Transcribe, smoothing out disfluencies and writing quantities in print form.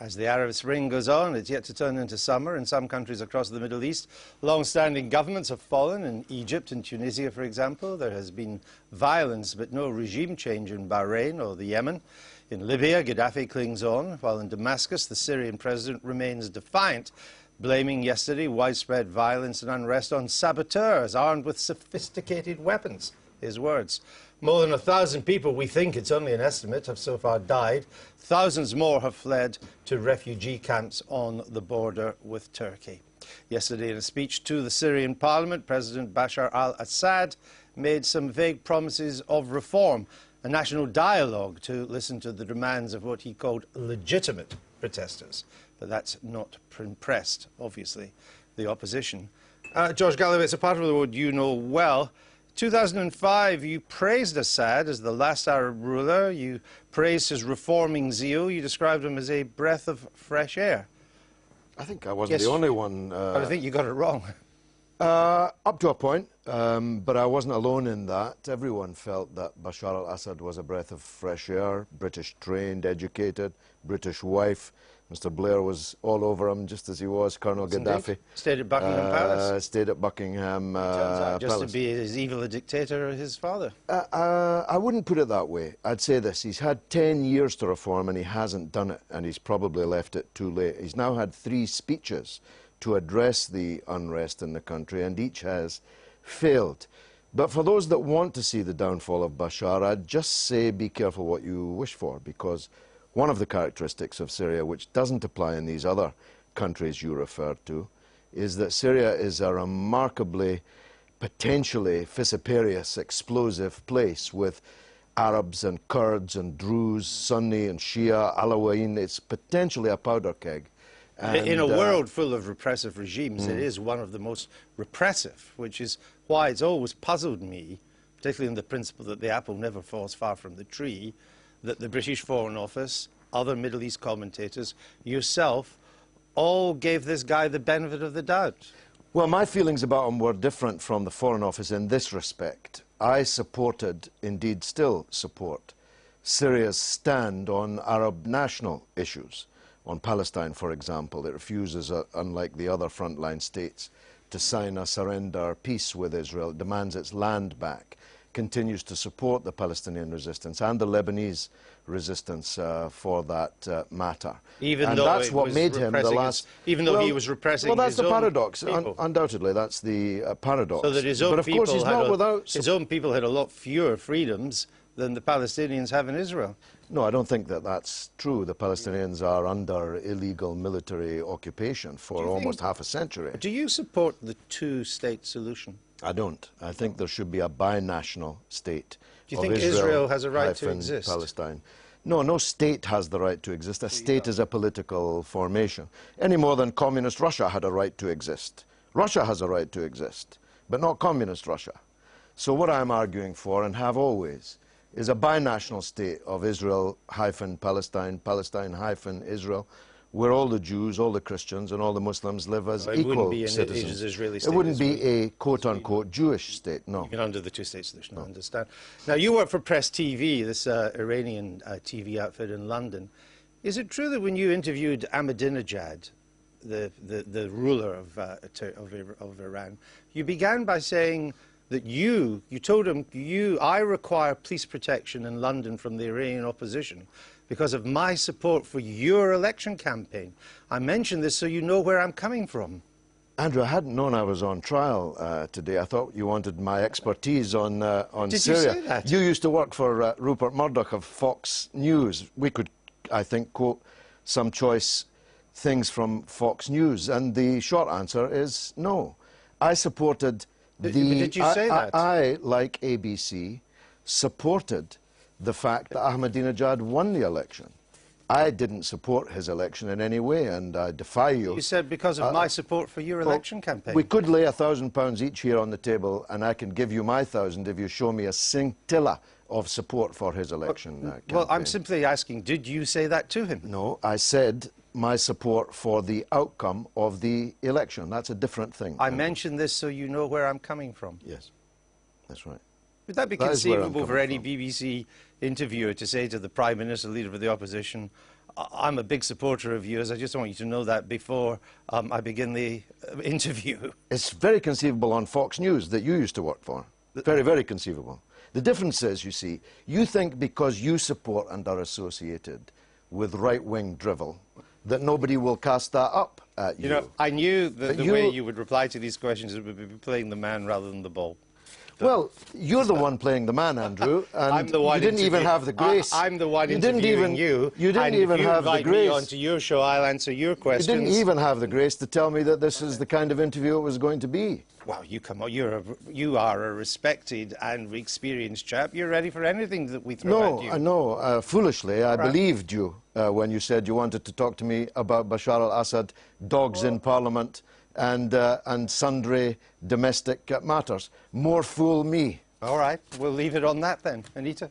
As the Arab Spring goes on, it's yet to turn into summer in some countries across the Middle East. Long-standing governments have fallen in Egypt and Tunisia, for example. There has been violence but no regime change in Bahrain or the Yemen. In Libya, Gaddafi clings on, while in Damascus, the Syrian president remains defiant, blaming yesterday widespread violence and unrest on saboteurs armed with sophisticated weapons. His words. More than 1,000 people, we think it's only an estimate, have so far died. Thousands more have fled to refugee camps on the border with Turkey. Yesterday, in a speech to the Syrian parliament, President Bashar al-Assad made some vague promises of reform, a national dialogue to listen to the demands of what he called legitimate protesters. But that's not impressed, obviously, the opposition. George Galloway, it's a part of the world you know well. 2005, you praised Assad as the last Arab ruler. You praised his reforming zeal. You described him as a breath of fresh air. I think I wasn't the only one. But I think you got it wrong. Up to a point, but I wasn't alone in that. Everyone felt that Bashar al-Assad was a breath of fresh air, British trained, educated, British wife. Mr. Blair was all over him, just as he was Colonel Gaddafi. Indeed. Stayed at Buckingham Palace. Stayed at Buckingham Palace. Just Palace. to be as evil a dictator as his father. I wouldn't put it that way. I'd say this. He's had 10 years to reform and he hasn't done it, and he's probably left it too late. He's now had 3 speeches to address the unrest in the country, and each has failed. But for those that want to see the downfall of Bashar, I'd just say be careful what you wish for, because one of the characteristics of Syria, which doesn't apply in these other countries you referred to, is that Syria is a remarkably, potentially vociferous, explosive place with Arabs and Kurds and Druze, Sunni and Shia, Alawiyin. It's potentially a powder keg. And, in a world full of repressive regimes, it is one of the most repressive, which is why it's always puzzled me, particularly in the principle that the apple never falls far from the tree, that the British Foreign Office, other Middle East commentators, yourself, all gave this guy the benefit of the doubt. Well, my feelings about him were different from the Foreign Office in this respect. I supported, indeed still support, Syria's stand on Arab national issues. On Palestine, for example, it refuses, unlike the other frontline states, to sign a surrender peace with Israel. It demands its land back, continues to support the Palestinian resistance and the Lebanese resistance for that matter. Even though that's what made him the last. Even though he was repressing his own people. Well, that's the paradox. Undoubtedly, that's the paradox. So that his own but of course, he's not without. His own people had a lot fewer freedoms than the Palestinians have in Israel. No, I don't think that that's true. The Palestinians are under illegal military occupation for almost half a century. Do you support the two-state solution? I don't. I think there should be a binational state. Do you think Israel has a right to exist? Palestine. No, no state has the right to exist. A state is a political formation. Any more than communist Russia had a right to exist. Russia has a right to exist, but not communist Russia. So what I'm arguing for, and have always, is a binational state of Israel-Palestine, Palestine-Israel, where all the Jews, all the Christians, and all the Muslims live as equal citizens. It wouldn't be a quote-unquote Jewish state, no. Even under the two-state solution, I understand. Now, you work for Press TV, this Iranian TV outfit in London. Is it true that when you interviewed Ahmadinejad, the ruler of Iran, you began by saying that you told him, I require police protection in London from the Iranian opposition because of my support for your election campaign. I mention this so you know where I'm coming from. Andrew, I hadn't known I was on trial today. I thought you wanted my expertise on Syria. Did you say that? You used to work for Rupert Murdoch of Fox News. We could, I think, quote some choice things from Fox News, and the short answer is no. I supported Did you say that? I, like ABC, supported the fact that Ahmadinejad won the election. I didn't support his election in any way, and I defy you. You said because of my support for your election campaign. We could lay £1,000 each here on the table, and I can give you my 1,000 if you show me a scintilla of support for his election campaign. Well, I'm simply asking, did you say that to him? No, I said my support for the outcome of the election. That's a different thing. I mentioned this so you know where I'm coming from. Yes, that's right. Would that be conceivable for any BBC interviewer to say to the Prime Minister, leader of the opposition, I'm a big supporter of yours. I just want you to know that before I begin the interview. It's very conceivable on Fox News that you used to work for. Very, very conceivable. The difference is, you see, you think because you support and are associated with right-wing drivel that nobody will cast that up at you. You know, I knew that the way you would reply to these questions would be playing the man rather than the ball. Well, you're the one playing the man, Andrew, and I'm the one you didn't even have the grace. I'm the one interviewing you. You didn't even have the grace. If you invite me onto your show, I'll answer your questions. You didn't even have the grace to tell me that this is the kind of interview it was going to be. Well, you are a respected and experienced chap. You're ready for anything that we throw at you. No, foolishly, I believed you when you said you wanted to talk to me about Bashar al-Assad, dogs in Parliament, and sundry domestic matters. More fool me. All right, we'll leave it on that then. Anita?